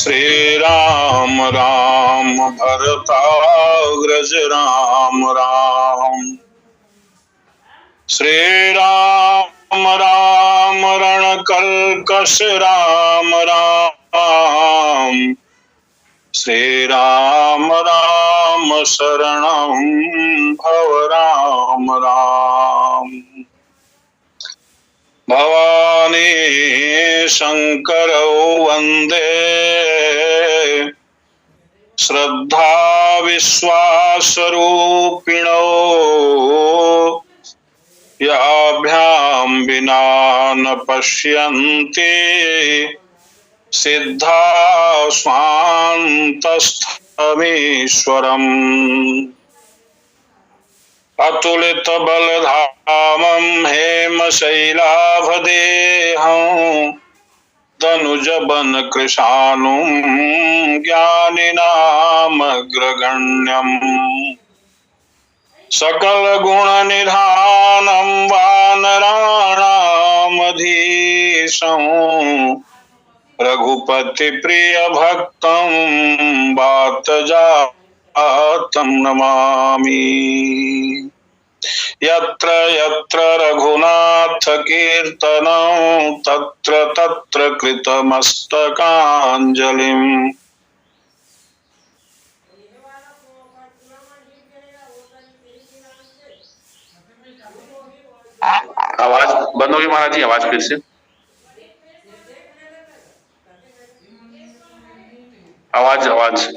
श्री राम राम भरताग्रज राम राम। श्री राम राम रणकर्कश राम राम। श्री राम राम शरणं भव राम राम। भवानी शंकरौ वंदे श्रद्धा विश्वासरूपिणौ। याभ्यां विना न पश्यन्ति सिद्धा स्वान्तस्थमीश्वरम्। अतुलित बलधामं हेमशैलाभदेहं तनुज बन कृशानुं ज्ञानिनामग्रगण्यम्। सकल गुण निधानं वानराणामधीशं रघुपति प्रिय भक्तं वातजातं नमामि। यत्र यत्र रघुनाथ कीर्तनं तत्र तत्र कृतमस्तकाञ्जलिम्। आवाज बंद होगी महाराज जी, आवाज फिर से आवाज आवाज।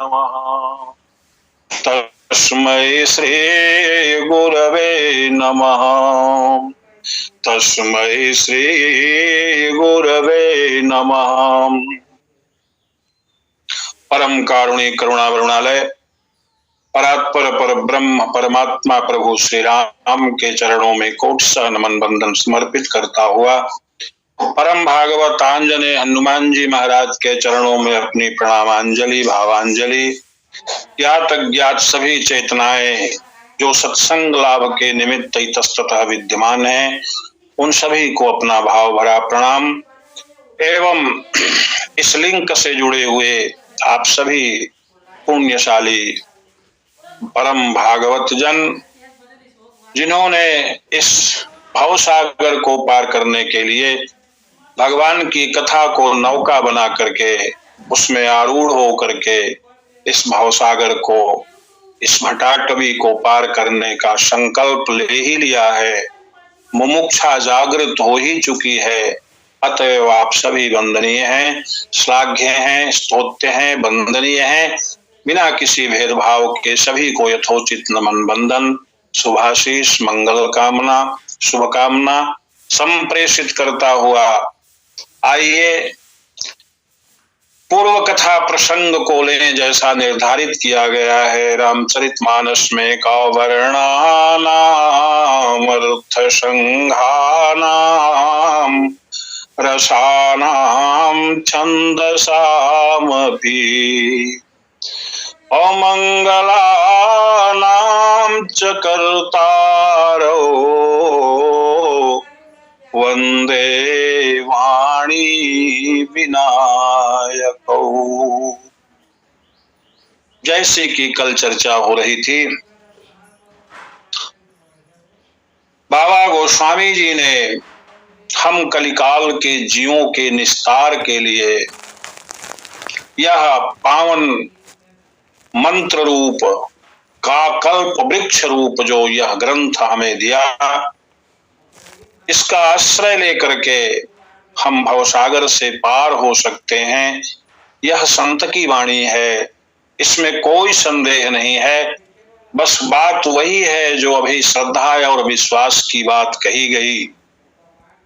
नमः। तस्मै श्री गुरवे नमः। तस्मै श्री गुरवे नमः। परम कारुणिक करुणा वरुणालय परात्पर पर ब्रह्म परमात्मा प्रभु श्री राम के चरणों में कोटि नमन बंदन समर्पित करता हुआ परम भागवत आंजनेय हनुमान जी महाराज के चरणों में अपनी प्रणामांजलि भावांजलि। ज्ञात अज्ञात सभी चेतनाएं जो सत्संग लाभ के निमित्त इतस्ततः विद्यमान हैं, उन सभी को अपना भाव भरा प्रणाम। एवं इस लिंक से जुड़े हुए आप सभी पुण्यशाली परम भागवत जन, जिन्होंने इस भवसागर को पार करने के लिए भगवान की कथा को नौका बना करके उसमें आरूढ़ हो करके इस भवसागर को, इस भटाटवी को पार करने का संकल्प ले ही लिया है। मुमुक्षा जागृत हो ही चुकी है। अतएव आप सभी वंदनीय हैं, श्लाघ्य हैं, स्तोत्र हैं, वंदनीय हैं। बिना किसी भेदभाव के सभी को यथोचित नमन बंदन, शुभाशीष, मंगल कामना, शुभकामना संप्रेषित करता हुआ आइए पूर्व कथा प्रसंग को लें। जैसा निर्धारित किया गया है रामचरितमानस में कौवर्णानामर्थ संघानाम रसानाम छंदसामपि अमंगलानां च कर्तारो वंदे वाणी विनायकौ। जैसे कि कल चर्चा हो रही थी, बाबा गोस्वामी जी ने हम कलिकाल के जीवों के निस्तार के लिए यह पावन मंत्र रूप का कल्प वृक्ष रूप जो यह ग्रंथ हमें दिया, इसका आश्रय लेकर के हम भवसागर से पार हो सकते हैं। यह संत की वाणी है, इसमें कोई संदेह नहीं है। बस बात वही है जो अभी श्रद्धा और विश्वास की बात कही गई।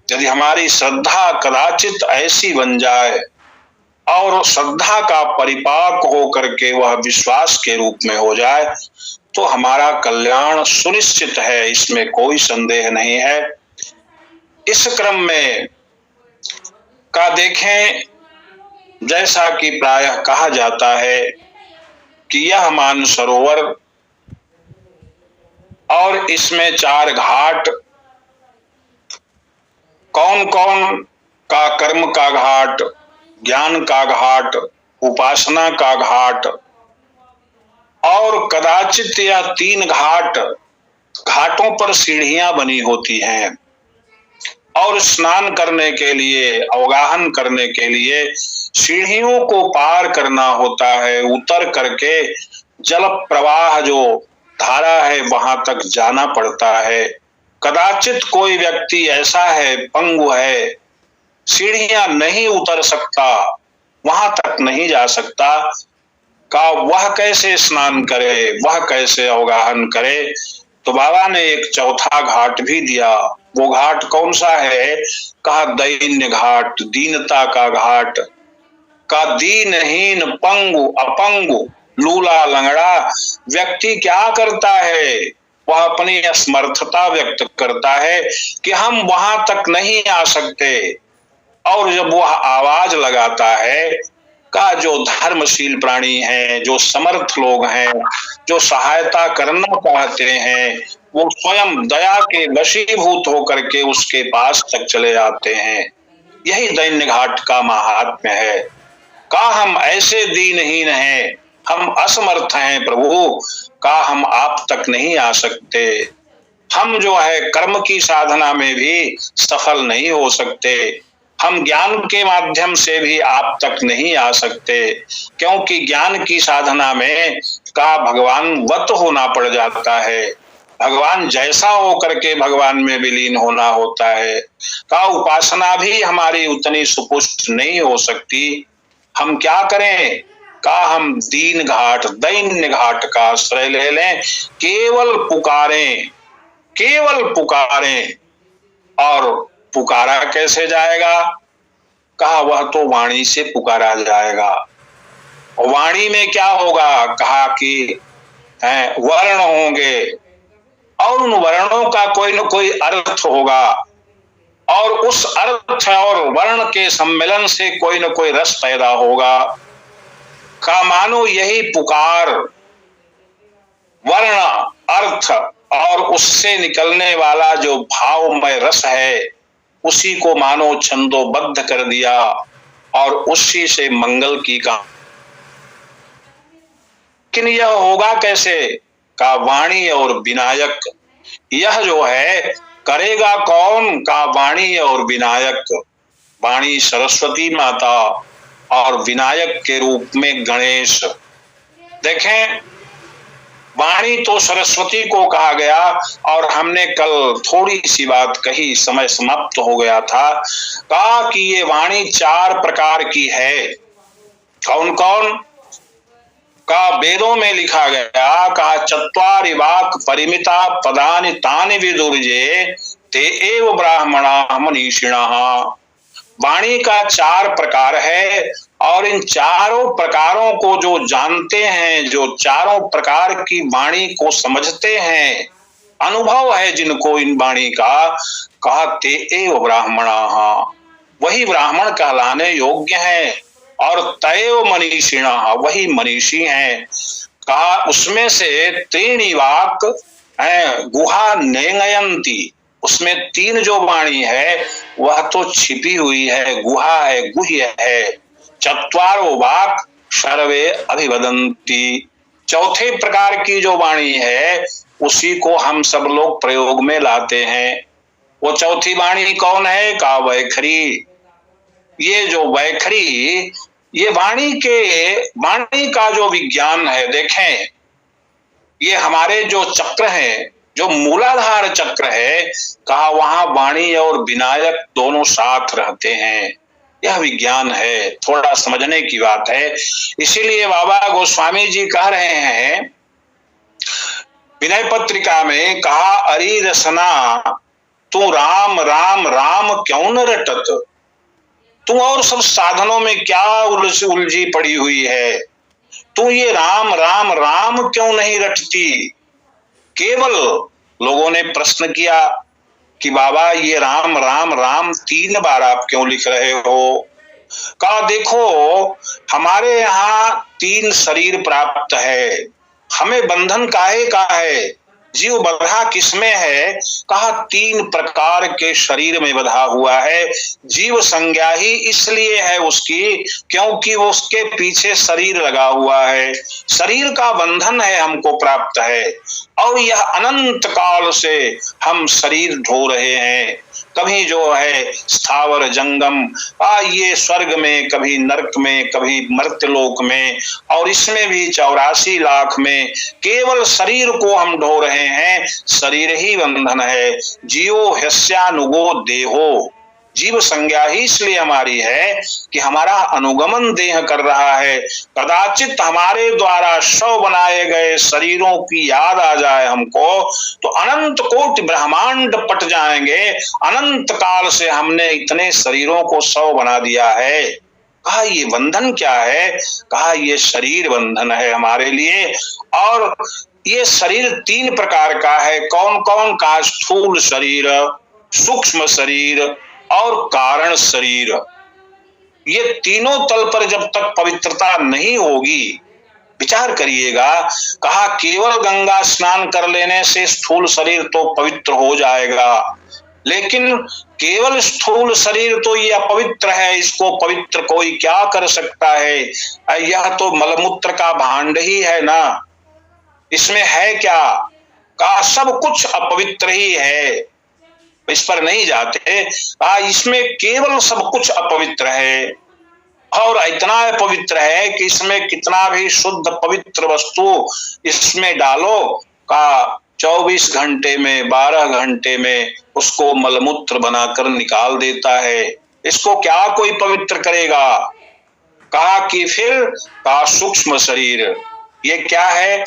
यदि हमारी श्रद्धा कदाचित ऐसी बन जाए और श्रद्धा का परिपाक हो करके वह विश्वास के रूप में हो जाए, तो हमारा कल्याण सुनिश्चित है, इसमें कोई संदेह नहीं है। इस क्रम में का देखें, जैसा कि प्रायः कहा जाता है कि यह मानसरोवर और इसमें 4 घाट, कौन कौन का कर्म का घाट, ज्ञान का घाट, उपासना का घाट, और कदाचित यह 3 घाटों पर सीढ़ियां बनी होती हैं और स्नान करने के लिए, अवगाहन करने के लिए सीढ़ियों को पार करना होता है। उतर करके जल प्रवाह जो धारा है वहां तक जाना पड़ता है। कदाचित कोई व्यक्ति ऐसा है, पंगु है, सीढ़ियां नहीं उतर सकता, वहां तक नहीं जा सकता, का वह कैसे स्नान करे, वह कैसे अवगाहन करे। तो बाबा ने एक चौथा घाट भी दिया। वो घाट कौन सा है? कहा दैन्य घाट, दीनता का घाट। का दीनहीन, पंगु, अपंगु, लूला लंगड़ा व्यक्ति क्या करता है? वह अपनी असमर्थता व्यक्त करता है कि हम वहां तक नहीं आ सकते। और जब वह आवाज लगाता है, का जो धर्मशील प्राणी हैं, जो समर्थ लोग हैं, जो सहायता करना चाहते हैं, वो स्वयं दया के वशीभूत होकर के उसके पास तक चले आते हैं। यही दैन्य घाट का महात्म्य है। का हम ऐसे दीनहीन हैं, हम असमर्थ हैं प्रभु, का हम आप तक नहीं आ सकते। हम जो है कर्म की साधना में भी सफल नहीं हो सकते, हम ज्ञान के माध्यम से भी आप तक नहीं आ सकते, क्योंकि ज्ञान की साधना में का भगवान वत होना पड़ जाता है। भगवान जैसा होकर के भगवान में विलीन होना होता है। का उपासना भी हमारी उतनी सुपुष्ट नहीं हो सकती। हम क्या करें? का हम दीन घाट, दैन्य घाट का आश्रय ले लें, केवल पुकारें, केवल पुकारें। और पुकारा कैसे जाएगा? कहा वह तो वाणी से पुकारा जाएगा। वाणी में क्या होगा? कहा कि वर्ण होंगे और उन वर्णों का कोई न कोई अर्थ होगा और उस अर्थ और वर्ण के सम्मेलन से कोई न कोई रस पैदा होगा। का मानो यही पुकार, वर्ण, अर्थ और उससे निकलने वाला जो भावमय रस है, उसी को मानो छंदोबद्ध कर दिया और उसी से मंगल की का। लेकिन यह होगा कैसे? का वाणी और विनायक। यह जो है करेगा कौन? का वाणी और विनायक। वाणी सरस्वती माता और विनायक के रूप में गणेश। देखें, वाणी तो सरस्वती को कहा गया और हमने कल थोड़ी सी बात कही, समय समाप्त हो गया था। कहा कि ये वाणी 4 प्रकार की है। कौन कौन? का वेदों में लिखा गया, कहा चत्वारि वाक् परिमिता पदानि तानि विदुर्ये ते एव ब्राह्मणा मनीषिणः। वाणी का 4 प्रकार है और इन चारों प्रकारों को जो जानते हैं, जो चारों प्रकार की वाणी को समझते हैं, अनुभव है जिनको इन वाणी का, कहा ते एव ब्राह्मणाः, वही ब्राह्मण कहलाने योग्य हैं। और तैव मनीषिणः, वही मनीषी हैं। कहा उसमें से त्रीणि वाक् गुहा नेंगयन्ति, उसमें 3 जो वाणी है वह तो छिपी हुई है, गुहा है, गुह्य है। चत्वारो वाक् सर्वे अभिवदन्ति, चौथे प्रकार की जो वाणी है उसी को हम सब लोग प्रयोग में लाते हैं। वो चौथी वाणी कौन है? का वैखरी। ये जो वैखरी, ये वाणी का जो विज्ञान है, देखें, ये हमारे जो चक्र हैं, जो मूलाधार चक्र है, कहा वहां वाणी और विनायक दोनों साथ रहते हैं। यह विज्ञान है, थोड़ा समझने की बात है। इसीलिए बाबा गोस्वामी जी कह रहे हैं विनय पत्रिका में, कहा अरि रसना तू राम राम राम क्यों न रटत। तू और सब साधनों में क्या उलझी पड़ी हुई है, तू ये राम राम राम क्यों नहीं रटती। केवल लोगों ने प्रश्न किया कि बाबा ये राम राम राम 3 बार आप क्यों लिख रहे हो? कहा देखो, हमारे यहाँ 3 शरीर प्राप्त है, हमें बंधन काहे का है? जीव बंधा किसमें है? कहा 3 प्रकार के शरीर में बंधा हुआ है। जीव संज्ञा ही इसलिए है उसकी, क्योंकि वो उसके पीछे शरीर लगा हुआ है। शरीर का बंधन है, हमको प्राप्त है, और यह अनंत काल से हम शरीर ढो रहे हैं। कभी जो है स्थावर जंगम, ये स्वर्ग में, कभी नरक में, कभी मर्त्यलोक में, और इसमें भी 84 लाख में केवल शरीर को हम ढो रहे हैं। शरीर ही बंधन है। जीवो ह्यस्यानुगो देहो, जीव संज्ञा ही इसलिए हमारी है कि हमारा अनुगमन देह कर रहा है। कदाचित हमारे द्वारा 100 बनाए गए शरीरों की याद आ जाए हमको, तो अनंत कोटि ब्रह्मांड पट जाएंगे। अनंत काल से हमने इतने शरीरों को 100 बना दिया है। कहा ये बंधन क्या है? कहा ये शरीर बंधन है हमारे लिए। और ये शरीर 3 प्रकार का है। कौन कौन का? स्थूल शरीर, सूक्ष्म शरीर और कारण शरीर। ये तीनों तल पर जब तक पवित्रता नहीं होगी, विचार करिएगा। कहा केवल गंगा स्नान कर लेने से स्थूल शरीर तो पवित्र हो जाएगा, लेकिन केवल स्थूल शरीर तो ये अपवित्र है, इसको पवित्र कोई क्या कर सकता है? यह तो मलमूत्र का भांड ही है ना, इसमें है क्या? कहा सब कुछ अपवित्र ही है, इस पर नहीं जाते। इसमें केवल सब कुछ अपवित्र है, और इतना पवित्र है कि इसमें कितना भी शुद्ध पवित्र वस्तु इसमें डालो, का 24 घंटे में, 12 घंटे में उसको मलमूत्र बनाकर निकाल देता है। इसको क्या कोई पवित्र करेगा? कहा कि फिर का सूक्ष्म शरीर, ये क्या है?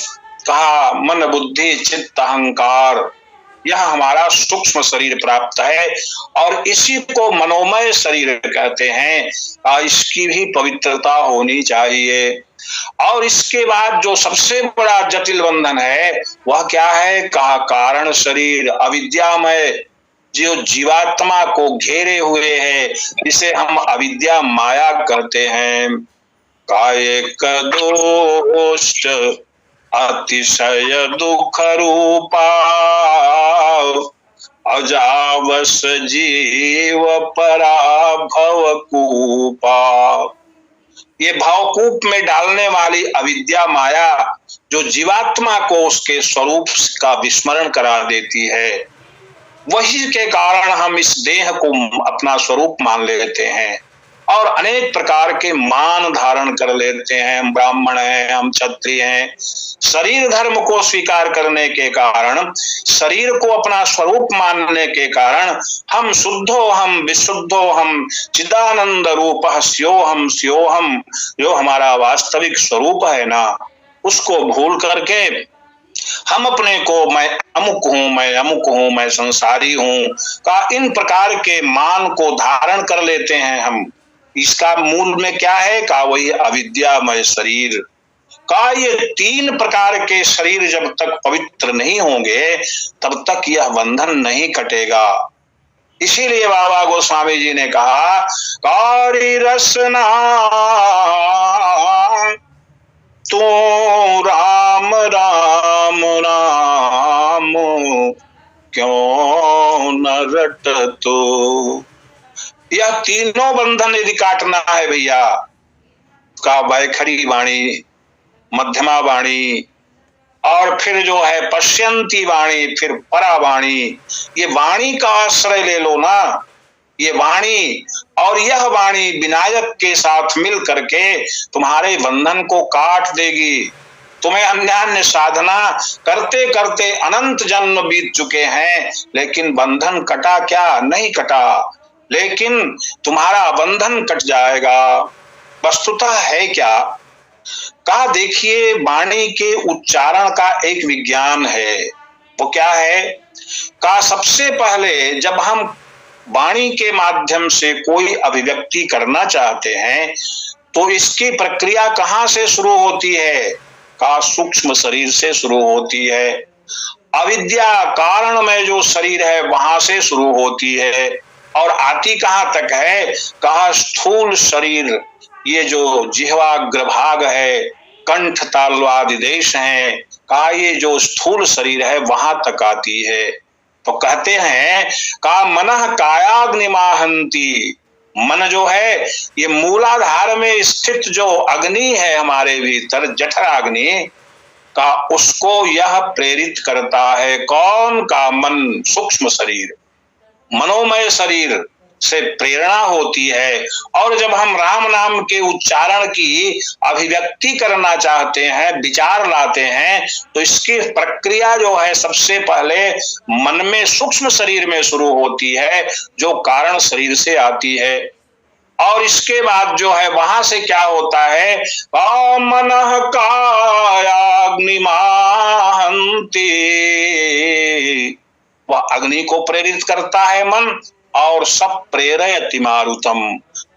कहा मन बुद्धि चित्त अहंकार, यह हमारा सूक्ष्म शरीर प्राप्त है, और इसी को मनोमय शरीर कहते हैं। इसकी भी पवित्रता होनी चाहिए। और इसके बाद जो सबसे बड़ा जटिल बंधन है वह क्या है? कहा कारण शरीर, अविद्यामय, जो जीवात्मा को घेरे हुए है, जिसे हम अविद्या माया कहते हैं। कायिक दोष अतिशय दुख रूपा, अजावस जीव पराभव कूपा। ये भावकूप में डालने वाली अविद्या माया जो जीवात्मा को उसके स्वरूप का विस्मरण करा देती है, वही के कारण हम इस देह को अपना स्वरूप मान लेते हैं और अनेक प्रकार के मान धारण कर लेते हैं। हम ब्राह्मण हैं, हम क्षत्रिय हैं। शरीर धर्म को स्वीकार करने के कारण, शरीर को अपना स्वरूप मानने के कारण हम शुद्धो हम विशुद्धो हम चिदानंद रूप स्योहम स्योहम, जो हमारा वास्तविक स्वरूप है ना, उसको भूल करके हम अपने को मैं अमुक हूं, मैं अमुक हूं, मैं संसारी हूं का इन प्रकार के मान को धारण कर लेते हैं हम। इसका मूल में क्या है? का वही अविद्यामय शरीर का। ये 3 प्रकार के शरीर जब तक पवित्र नहीं होंगे तब तक यह बंधन नहीं कटेगा। इसीलिए बाबा गोस्वामी जी ने कहा, कारी रसना तू राम राम राम, क्यों न रट तो। यह तीनों बंधन यदि काटना है भैया, का वैखरी वाणी, मध्यमा वाणी, और फिर जो है पश्यंती वाणी, फिर परा वाणी, ये वाणी का आश्रय ले लो ना। ये वाणी और यह वाणी विनायक के साथ मिल करके तुम्हारे बंधन को काट देगी। तुम्हें अन्य साधना करते करते अनंत जन्म बीत चुके हैं, लेकिन बंधन कटा क्या? नहीं कटा, लेकिन तुम्हारा बंधन कट जाएगा। वस्तुतः है क्या? कहा देखिए, वाणी के उच्चारण का एक विज्ञान है। वो क्या है? कहा सबसे पहले जब हम वाणी के माध्यम से कोई अभिव्यक्ति करना चाहते हैं तो इसकी प्रक्रिया कहां से शुरू होती है? का सूक्ष्म शरीर से शुरू होती है। अविद्या कारण में जो शरीर है वहां से शुरू होती है, और आती कहाँ तक है? कहा स्थूल शरीर, ये जो जिह्वाग्रभाग है, कंठ तालवादि देश है, कहा ये जो स्थूल शरीर है वहां तक आती है। तो कहते हैं का मनः कायाग्निमाहंती, मन जो है ये मूलाधार में स्थित जो अग्नि है हमारे भीतर, जठर अग्नि का, उसको यह प्रेरित करता है। कौन? का मन, सूक्ष्म शरीर, मनोमय शरीर से प्रेरणा होती है। और जब हम राम नाम के उच्चारण की अभिव्यक्ति करना चाहते हैं, विचार लाते हैं, तो इसकी प्रक्रिया जो है सबसे पहले मन में, सूक्ष्म शरीर में शुरू होती है, जो कारण शरीर से आती है। और इसके बाद जो है वहां से क्या होता है? मनः कायाग्निमाहंति, वह अग्नि को प्रेरित करता है मन। और सब प्रेरयति मारुतम,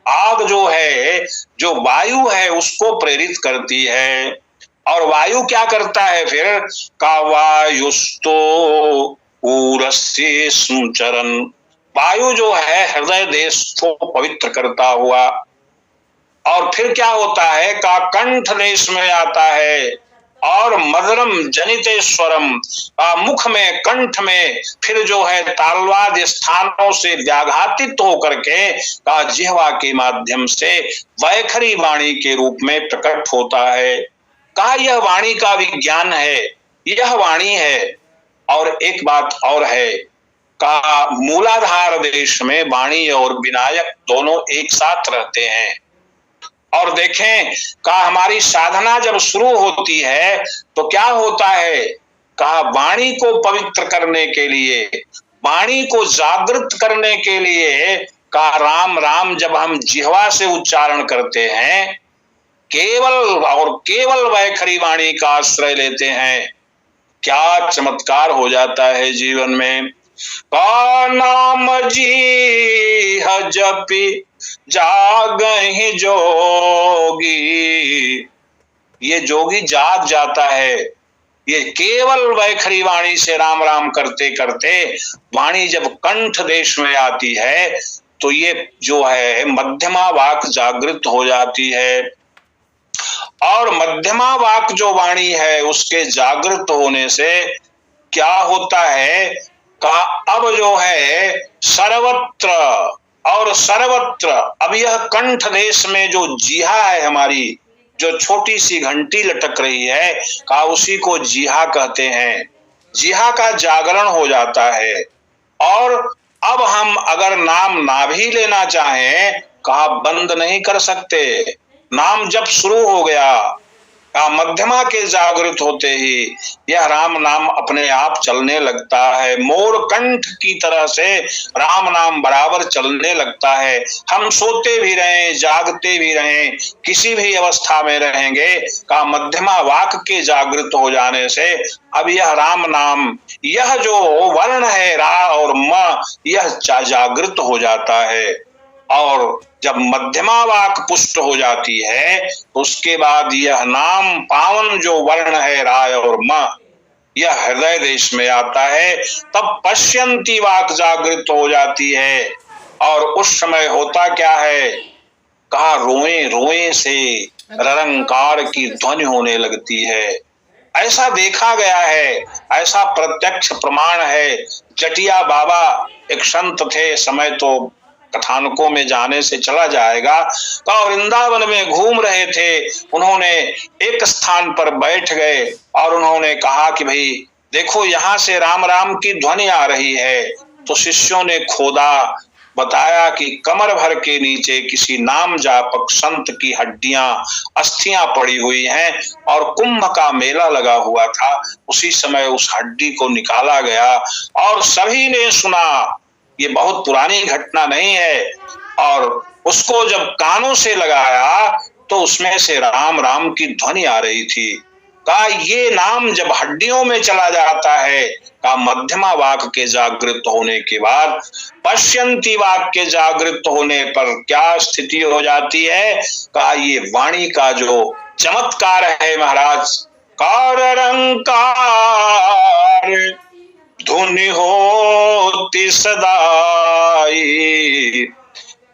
आग जो है, जो वायु है, उसको प्रेरित करती है। और वायु क्या करता है फिर? का वायुस्तो ऊरस्य संचरन, वायु जो है हृदय देश को पवित्र करता हुआ। और फिर क्या होता है? का कंठ देश में आता है, और मधुरम जनितेश्वरम, मुख में, कंठ में, फिर जो है तालवाद स्थानों से व्याघातित होकर के का जिह्वा के माध्यम से वैखरी वाणी के रूप में प्रकट होता है। कहा यह वाणी का विज्ञान है, यह वाणी है। और एक बात और है, का मूलाधार देश में वाणी और विनायक दोनों एक साथ रहते हैं। और देखें का हमारी साधना जब शुरू होती है तो क्या होता है? कहा वाणी को पवित्र करने के लिए, वाणी को जागृत करने के लिए, का राम राम जब हम जिह्वा से उच्चारण करते हैं, केवल और केवल वैखरी वाणी का आश्रय लेते हैं, क्या चमत्कार हो जाता है जीवन में। का नाम जी जपी जागहि जोगी, ये जोगी जाग जाता है। ये केवल वैखरी वाणी से राम राम करते करते वाणी जब कंठ देश में आती है तो ये जो है मध्यमा वाक जागृत हो जाती है। और मध्यमा वाक जो वाणी है उसके जागृत होने से क्या होता है? का अब जो है सर्वत्र और सर्वत्र, अब यह कंठ देश में जो जीहा है हमारी, जो छोटी सी घंटी लटक रही है, का उसी को जीहा कहते हैं। जीहा का जागरण हो जाता है। और अब हम अगर नाम ना भी लेना चाहें, कहा बंद नहीं कर सकते। नाम जब शुरू हो गया, मध्यमा के जागृत होते ही यह राम नाम अपने आप चलने लगता है। मोर कंठ की तरह से राम नाम बराबर चलने लगता है। हम सोते भी रहें, जागते भी रहें, किसी भी अवस्था में रहेंगे, का मध्यमा वाक के जागृत हो जाने से अब यह राम नाम, यह जो वर्ण है रा और म, यह जागृत हो जाता है। और जब मध्यमा वाक पुष्ट हो जाती है उसके बाद यह नाम पावन जो वर्ण है राय और म, यह हृदय देश में आता है। तब पश्यंती वाक जागृत हो जाती है। और उस समय होता क्या है? कहा रोए रोए से ररंकार की ध्वनि होने लगती है। ऐसा देखा गया है, ऐसा प्रत्यक्ष प्रमाण है। जटिया बाबा एक संत थे, समय तो कथानकों में जाने से चला जाएगा, तो वृंदावन में घूम रहे थे। उन्होंने एक स्थान पर बैठ गए और उन्होंने कहा कि भाई देखो यहाँ से राम राम की ध्वनि आ रही है। तो शिष्यों ने खोदा, बताया कि कमर भर के नीचे किसी नाम जापक संत की हड्डियां, अस्थियां पड़ी हुई हैं और कुंभ का मेला लगा हुआ था। उसी समय उस हड्डी को निकाला गया और सभी ने सुना। ये बहुत पुरानी घटना नहीं है। और उसको जब कानों से लगाया तो उसमें से राम राम की ध्वनि आ रही थी। कहा ये नाम जब हड्डियों में चला जाता है, का मध्यमा वाक के जागृत होने के बाद पश्यंती वाक के जागृत होने पर क्या स्थिति हो जाती है? का ये वाणी का जो चमत्कार है महाराज, कारंकार धुनि होती सदाई,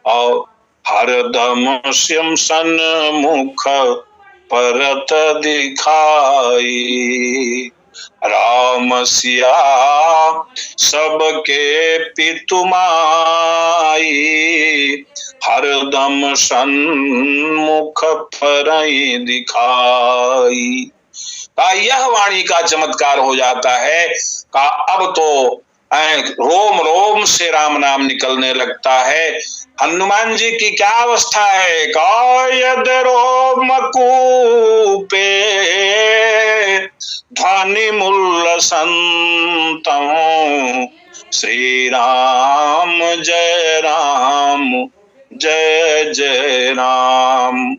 और हरदम श्याम सन्मुख परत दिखाई। राम सिया सबके पितुमाई, हरदम सन्मुख परई दिखाई। का यह वाणी का चमत्कार हो जाता है का अब तो रोम रोम से राम नाम निकलने लगता है। हनुमान जी की क्या अवस्था है? का यद रोम कूपे ध्वनि मुल्लसंतम, श्री राम जय राम जय जय राम।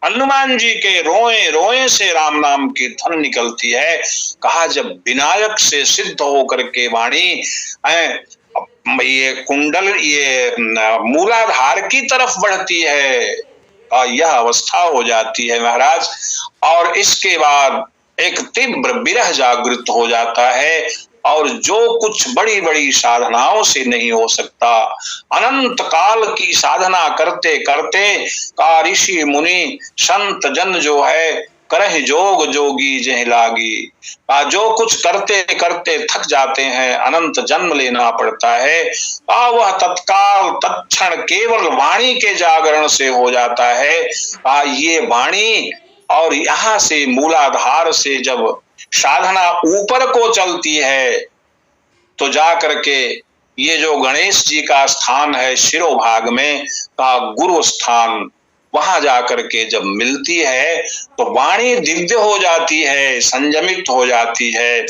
हनुमान जी के रोए रोए से राम नाम की धन निकलती है। कहा जब विनायक से सिद्ध होकर के वाणी ये कुंडल ये मूलाधार की तरफ बढ़ती है, यह अवस्था हो जाती है महाराज। और इसके बाद एक तीव्र विरह जागृत हो जाता है, और जो कुछ बड़ी बड़ी साधनाओं से नहीं हो सकता, अनंत काल की साधना करते करते का ऋषि मुनि संत जन जो है करह जोग जोगी जह लागी। जो कुछ करते करते थक जाते हैं, अनंत जन्म लेना पड़ता है, वह तत्काल तत्क्षण केवल वाणी के जागरण से हो जाता है। ये वाणी और यहाँ से मूलाधार से जब साधना ऊपर को चलती है, तो जा करके ये जो गणेश जी का स्थान है शिरोभाग में का गुरु स्थान, वहां जाकर के जब मिलती है तो वाणी दिव्य हो जाती है, संयमित हो जाती है।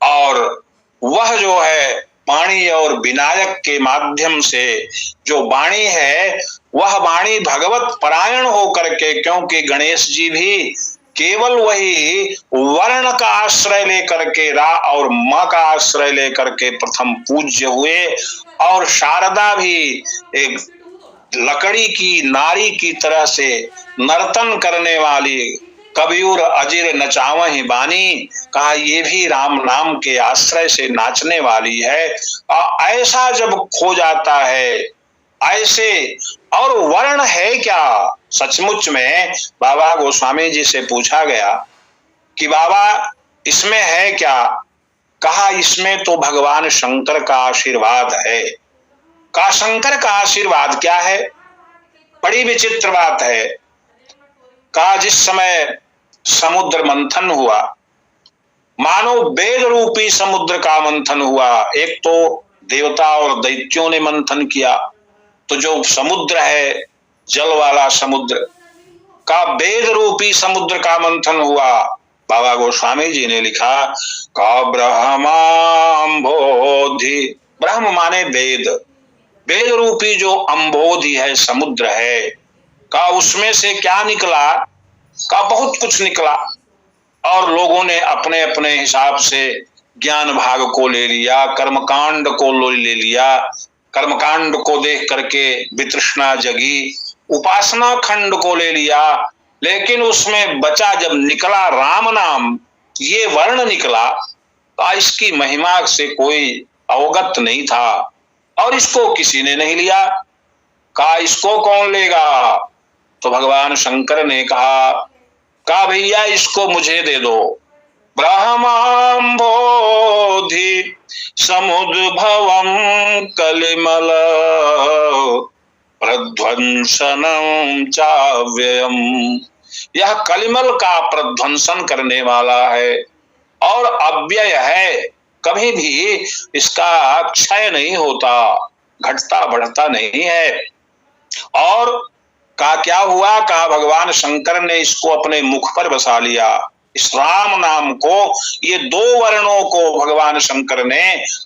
और वह जो है वाणी और विनायक के माध्यम से जो वाणी है, वह वाणी भगवत परायण होकर के, क्योंकि गणेश जी भी केवल वही वर्ण का आश्रय लेकर के रा और माँ का आश्रय लेकर के प्रथम पूज्य हुए, और शारदा भी एक लकड़ी की नारी की तरह से नर्तन करने वाली, कबीर अजिर नचावहि बानी, कहा ये भी राम नाम के आश्रय से नाचने वाली है। ऐसा जब खो जाता है ऐसे, और वर्ण है क्या? सचमुच में बाबा गोस्वामी जी से पूछा गया कि बाबा इसमें है क्या? कहा इसमें तो भगवान शंकर का आशीर्वाद है। का शंकर का आशीर्वाद क्या है? बड़ी विचित्र बात है। का जिस समय समुद्र मंथन हुआ, मानो वेद रूपी समुद्र का मंथन हुआ। एक तो देवता और दैत्यों ने मंथन किया, तो जो समुद्र है जल वाला समुद्र का वेद रूपी समुद्र का मंथन हुआ। बाबा गोस्वामी जी ने लिखा का ब्रह्माम्बोधि, ब्रह्म माने वेद, वेद रूपी जो अम्बोधि है समुद्र है, का उसमें से क्या निकला? का बहुत कुछ निकला, और लोगों ने अपने अपने हिसाब से ज्ञान भाग को ले लिया, कर्मकांड को ले लिया, कर्मकांड को देख करके वितृष्णा जगी, उपासना खंड को ले लिया, लेकिन उसमें बचा जब निकला राम नाम, ये वर्ण निकला, इसकी महिमा से कोई अवगत नहीं था, और इसको किसी ने नहीं लिया। का इसको कौन लेगा? तो भगवान शंकर ने कहा का भैया इसको मुझे दे दो। ब्रह्माम्बोधि समुद्भवम कलिमल प्रध्वंसनम चाव्ययम, यह कलिमल का प्रध्वंसन करने वाला है और अव्यय है, कभी भी इसका क्षय नहीं होता, घटता बढ़ता नहीं है। और का क्या हुआ? कहा भगवान शंकर ने इसको अपने मुख पर बसा लिया। इस राम नाम को, ये दो वर्णों को भगवान शंकर ने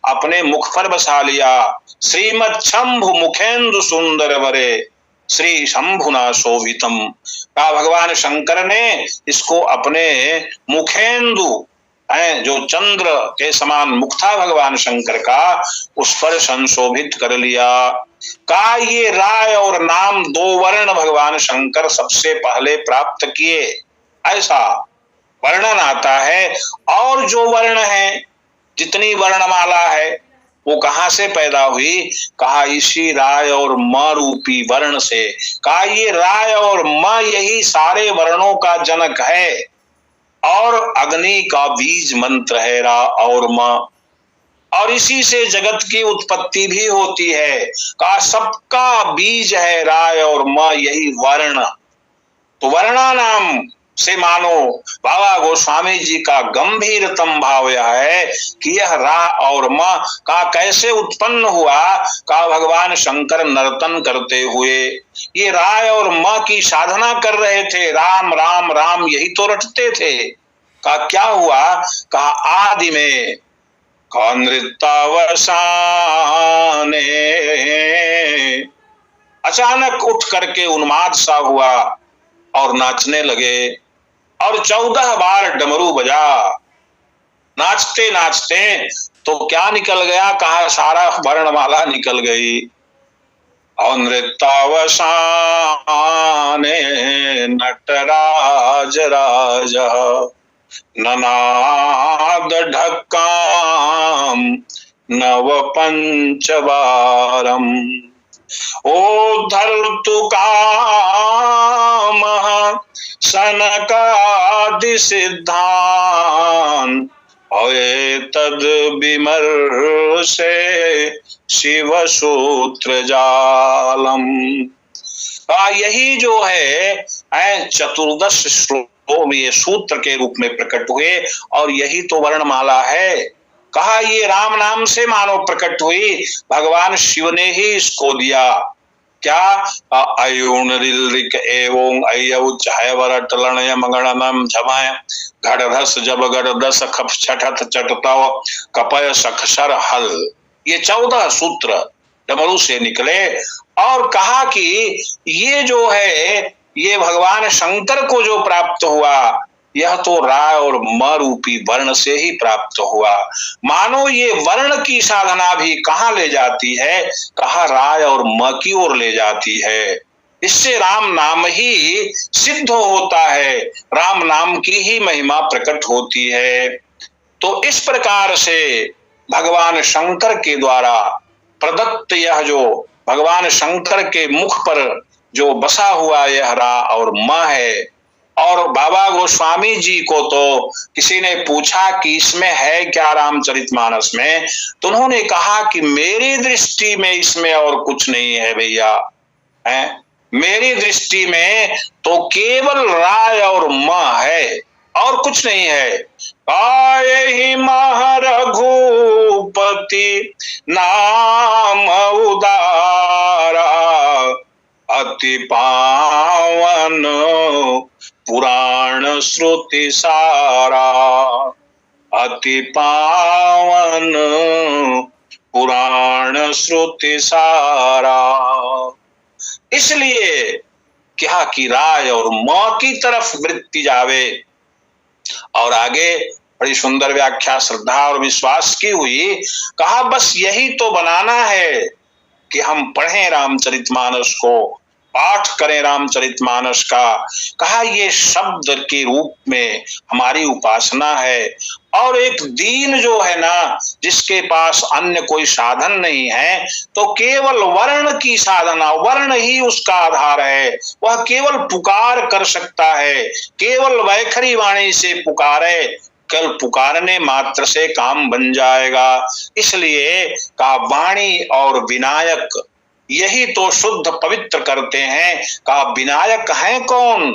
अपने मुख पर बसा लिया। श्रीमद शंभु मुखेंदु सुंदर वरे श्री शंभुना शोभितम, का भगवान शंकर ने इसको अपने मुखेंदु जो चंद्र के समान मुख था भगवान शंकर का, उस पर संशोभित कर लिया। का ये राय और नाम दो वर्ण भगवान शंकर सबसे पहले प्राप्त किए, ऐसा वर्णन आता है। और जो वर्ण है जितनी वर्णमाला है वो कहां से पैदा हुई? कहा इसी राय और म रूपी वर्ण से। कहा ये राय और म यही सारे वर्णों का जनक है और अग्नि का बीज मंत्र है रा और म, और इसी से जगत की उत्पत्ति भी होती है। कहा सबका बीज है राय और म यही वर्ण। तो वर्णा नाम से मानो बाबा गोस्वामी जी का गंभीरतम भाव यह है कि यह रा और म का कैसे उत्पन्न हुआ? का भगवान शंकर नर्तन करते हुए ये राय और म की साधना कर रहे थे, राम राम राम यही तो रटते थे। का क्या हुआ? कहा आदि में नृत्यावसाने अचानक उठ करके उन्माद सा हुआ और नाचने लगे और 14 बार डमरू बजा। नाचते नाचते तो क्या निकल गया? कहा सारा वर्णमाला निकल गई। और नृत्यावसाने नटराज राजा ननाद ढक्काम नव पंचवारम ओ धर्तु काम सनकादि सिद्धान तद विमर्शे शिव सूत्र जालम। यही जो है चतुर्दश श्लोकों में ये सूत्र के रूप में प्रकट हुए और यही तो वर्णमाला है। कहा ये राम नाम से मानो प्रकट हुई, भगवान शिव ने ही इसको दिया। क्या? अयुणरिक एवं अयउच हैवरट लणय मगणनम झमय घड़धस जब गड़दस खप छठत चटतव कपय सखसर हल। ये 14 सूत्र डमरू से निकले और कहा कि ये जो है ये भगवान शंकर को जो प्राप्त हुआ यह तो राय और म रूपी वर्ण से ही प्राप्त हुआ। मानो ये वर्ण की साधना भी कहाँ ले जाती है? कहा राय और म की ओर ले जाती है। इससे राम नाम ही सिद्ध होता है, राम नाम की ही महिमा प्रकट होती है। तो इस प्रकार से भगवान शंकर के द्वारा प्रदत्त यह जो भगवान शंकर के मुख पर जो बसा हुआ यह रा और म है। और बाबा गोस्वामी जी को तो किसी ने पूछा कि इसमें है क्या रामचरितमानस में, तो उन्होंने कहा कि मेरी दृष्टि में इसमें और कुछ नहीं है भैया, है मेरी दृष्टि में तो केवल राय और म है और कुछ नहीं है। आए ही रघुपति नाम उदारा अति पावन पुराण श्रुति सारा अति पावन पुराण श्रुति सारा। इसलिए क्या कि राय और म की तरफ वृत्ति जावे। और आगे बड़ी सुंदर व्याख्या श्रद्धा और विश्वास की हुई। कहा बस यही तो बनाना है कि हम पढ़ें रामचरितमानस को, पाठ करें रामचरितमानस का। कहा ये शब्द के रूप में हमारी उपासना है। और एक दीन जो है ना, जिसके पास अन्य कोई साधन नहीं है, तो केवल वर्ण की साधना, वर्ण ही उसका आधार है। वह केवल पुकार कर सकता है, केवल वैखरी वाणी से पुकारे, कल पुकारने मात्र से काम बन जाएगा। इसलिए का वाणी और विनायक यही तो शुद्ध पवित्र करते हैं। का विनायक हैं कौन?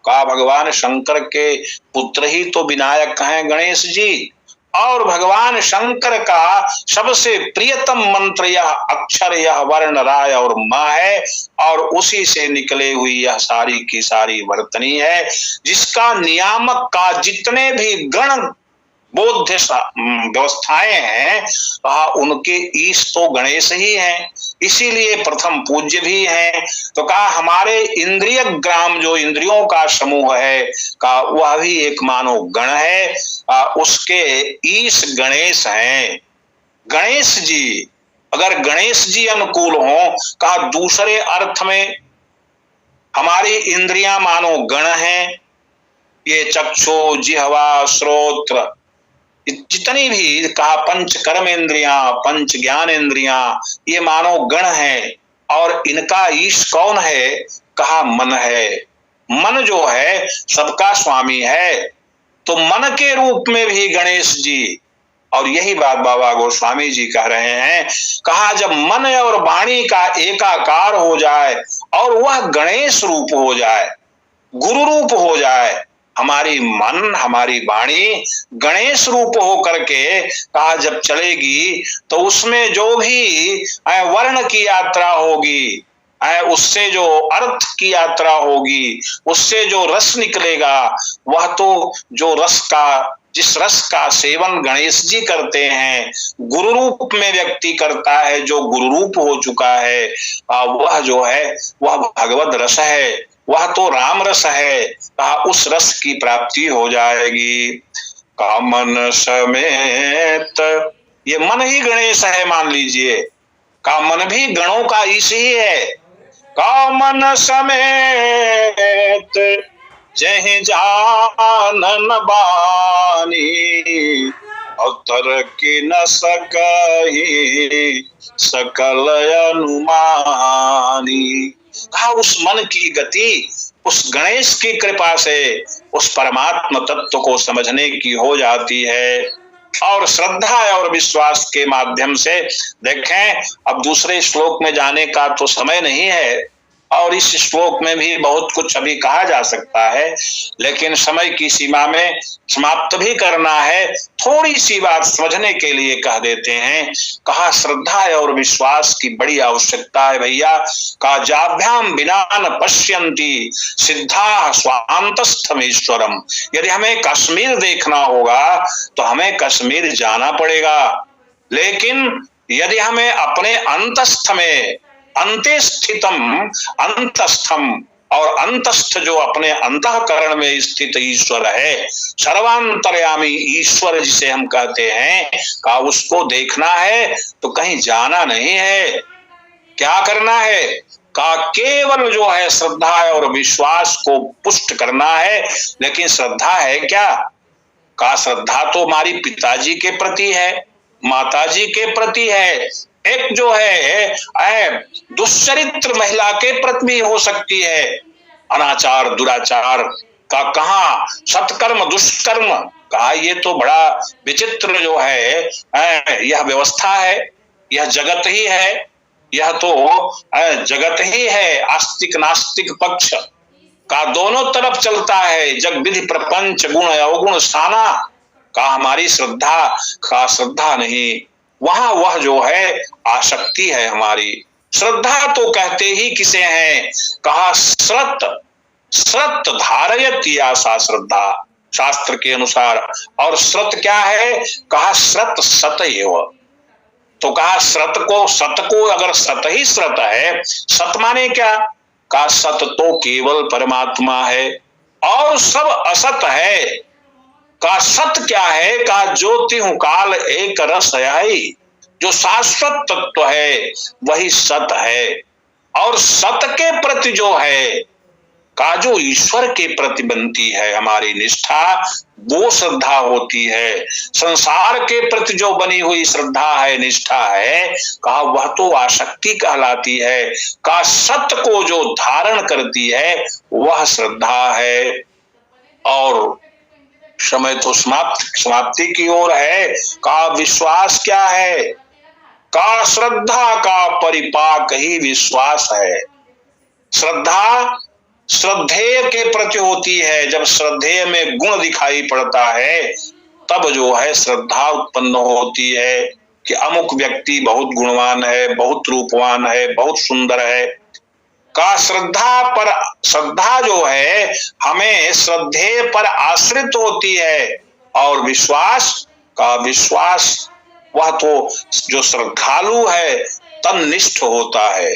का भगवान शंकर के पुत्र ही तो विनायक हैं गणेश जी। और भगवान शंकर का सबसे प्रियतम मंत्र यह अक्षर, यह वर्ण राय और म है, और उसी से निकले हुई यह सारी की सारी वर्तनी है, जिसका नियामक का जितने भी गण बोध्य व्यवस्थाएं हैं उनके ईश तो गणेश ही हैं, इसीलिए प्रथम पूज्य भी हैं। तो कहा हमारे इंद्रिय ग्राम जो इंद्रियों का समूह है का वह भी एक मानो गण है, उसके ईश गणेश हैं। गणेश जी, अगर गणेश जी अनुकूल हो, कहा दूसरे अर्थ में हमारी इंद्रियां मानो गण हैं। ये चक्षु जिह्वा श्रोत्र जितनी भी कहा पंच कर्मेंद्रियां, पंच ज्ञानेंद्रियां, ये मानो गण है और इनका ईश कौन है? कहा मन है। मन जो है सबका स्वामी है। तो मन के रूप में भी गणेश जी, और यही बात बाबा गोस्वामी जी कह रहे हैं, कहा जब मन और वाणी का एकाकार हो जाए और वह गणेश रूप हो जाए, गुरु रूप हो जाए, हमारी मन हमारी वाणी गणेश रूप हो करके कहा जब चलेगी तो उसमें जो भी वर्ण की यात्रा होगी, उससे जो अर्थ की यात्रा होगी, उससे जो रस निकलेगा, वह तो जो रस का जिस रस का सेवन गणेश जी करते हैं, गुरु रूप में व्यक्ति करता है, जो गुरु रूप हो चुका है, वह जो है वह भगवत रस है, वह तो राम रस है। कहा उस रस की प्राप्ति हो जाएगी। का मन समेत, ये मन ही गणेश है मान लीजिए। का मन भी गणों का ईश ही है। का मन समेत जह जानन बानी, अवतर की न सकही सकल अनुमानी। कहा उस मन की गति उस गणेश की कृपा से उस परमात्म तत्व को समझने की हो जाती है। और श्रद्धा और विश्वास के माध्यम से देखें, अब दूसरे श्लोक में जाने का तो समय नहीं है और इस श्लोक में भी बहुत कुछ अभी कहा जा सकता है, लेकिन समय की सीमा में समाप्त भी करना है। थोड़ी सी बात समझने के लिए कह देते हैं। कहा श्रद्धा और विश्वास की बड़ी आवश्यकता है भैया। का जाभ्याम बिना न पश्यन्ति सिद्धा स्वांतस्थमेश्वरम। यदि हमें कश्मीर देखना होगा तो हमें कश्मीर जाना पड़ेगा, लेकिन यदि हमें अपने अंतस्थ में अंते स्थितम अंतस्थम, और अंतस्थ जो अपने अंतःकरण में स्थित ईश्वर है, सर्वांतर्यामी ईश्वर जिसे हम कहते हैं, का उसको देखना है तो कहीं जाना नहीं है। क्या करना है? का केवल जो है श्रद्धा और विश्वास को पुष्ट करना है। लेकिन श्रद्धा है क्या? का श्रद्धा तो हमारी पिताजी के प्रति है, माताजी के प्रति है, एक जो है दुश्चरित्र महिला के प्रति भी हो सकती है। अनाचार दुराचार का कहा सत्कर्म दुष्कर्म, कहा ये तो बड़ा विचित्र जो है यह व्यवस्था है, यह जगत ही है, यह तो जगत ही है। आस्तिक नास्तिक पक्ष का दोनों तरफ चलता है। जग विधि प्रपंच गुण अवगुण साना, का हमारी श्रद्धा का श्रद्धा नहीं, वहां वह जो है आसक्ति है हमारी। श्रद्धा तो कहते ही किसे हैं? कहा श्रत, श्रत धारयति आसा श्रद्धा शास्त्र के अनुसार। और श्रत क्या है? कहा श्रत सत एव। तो कहा श्रत को, सत को अगर सत ही श्रत है, सत माने क्या? कहा सत तो केवल परमात्मा है और सब असत है। का सत क्या है? का ज्योति हूं काल एक रस आई, जो शाश्वत तत्व है वही सत है। और सत के प्रति जो है का जो ईश्वर के प्रति बनती है हमारी निष्ठा, वो श्रद्धा होती है। संसार के प्रति जो बनी हुई श्रद्धा है, निष्ठा है, कहा वह तो आसक्ति कहलाती है। का सत्य को जो धारण करती है वह श्रद्धा है। और समय तो समाप्ति की ओर है। का विश्वास क्या है? का श्रद्धा का परिपाक ही विश्वास है। श्रद्धा श्रद्धेय के प्रति होती है। जब श्रद्धेय में गुण दिखाई पड़ता है तब जो है श्रद्धा उत्पन्न होती है कि अमुक व्यक्ति बहुत गुणवान है, बहुत रूपवान है, बहुत सुंदर है। का श्रद्धा जो है हमें श्रद्धेय पर आश्रित होती है। और विश्वास वह तो जो श्रद्धालु है तन्निष्ठ होता है।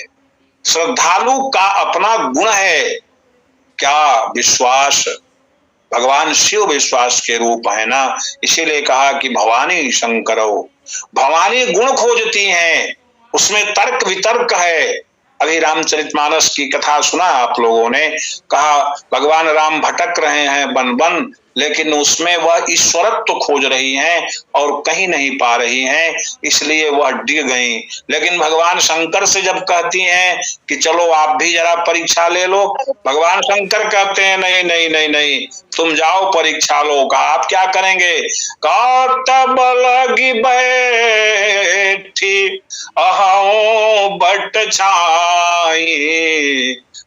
श्रद्धालु का अपना गुण है क्या? विश्वास। भगवान शिव विश्वास के रूप है ना, इसीलिए कहा कि भवानी शंकरो, भवानी गुण खोजती हैं, उसमें तर्क वितर्क है। अभी रामचरितमानस की कथा सुना आप लोगों ने, कहा भगवान राम भटक रहे हैं बन बन, लेकिन उसमें वह ईश्वरत्व खोज रही हैं और कहीं नहीं पा रही हैं, इसलिए वह डिग गई। लेकिन भगवान शंकर से जब कहती हैं कि चलो आप भी जरा परीक्षा ले लो, भगवान शंकर कहते हैं नहीं नहीं नहीं नहीं, तुम जाओ परीक्षा लो। कहा आप क्या करेंगे? कहा तब लगी बैठी अहाओ बट छाई,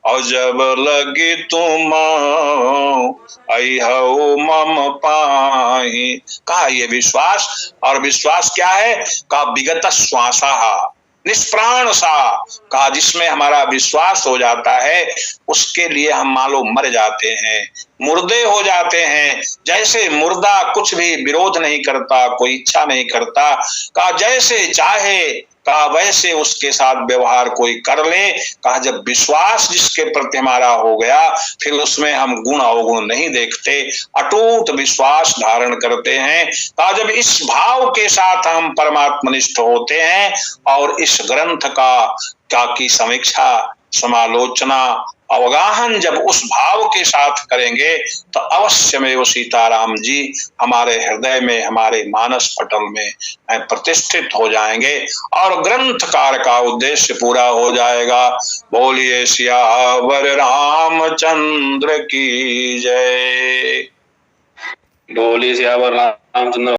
और जब लगी तुम आई हो मम पाई। कहा ये विश्वास, और विश्वास क्या है? कहा विगत श्वासा, निष्प्राण सा। कहा जिसमें हमारा विश्वास हो जाता है उसके लिए हम मानो मर जाते हैं, मुर्दे हो जाते हैं। जैसे मुर्दा कुछ भी विरोध नहीं करता, कोई इच्छा नहीं करता, कहा जैसे चाहे, कहा वैसे उसके साथ व्यवहार कोई कर ले। कहा जब विश्वास जिसके प्रति हमारा हो गया, फिर उसमें हम गुण अवगुण नहीं देखते, अटूट विश्वास धारण करते हैं। कहा जब इस भाव के साथ हम परमात्मनिष्ठ होते हैं और इस ग्रंथ का की समीक्षा, समालोचना, अवगाहन जब उस भाव के साथ करेंगे तो अवश्य में वो सीताराम जी हमारे हृदय में, हमारे मानस पटल में प्रतिष्ठित हो जाएंगे और ग्रंथकार का उद्देश्य पूरा हो जाएगा। बोलिए सियावर रामचंद्र की जय। बोलिए सियावर रामचंद्र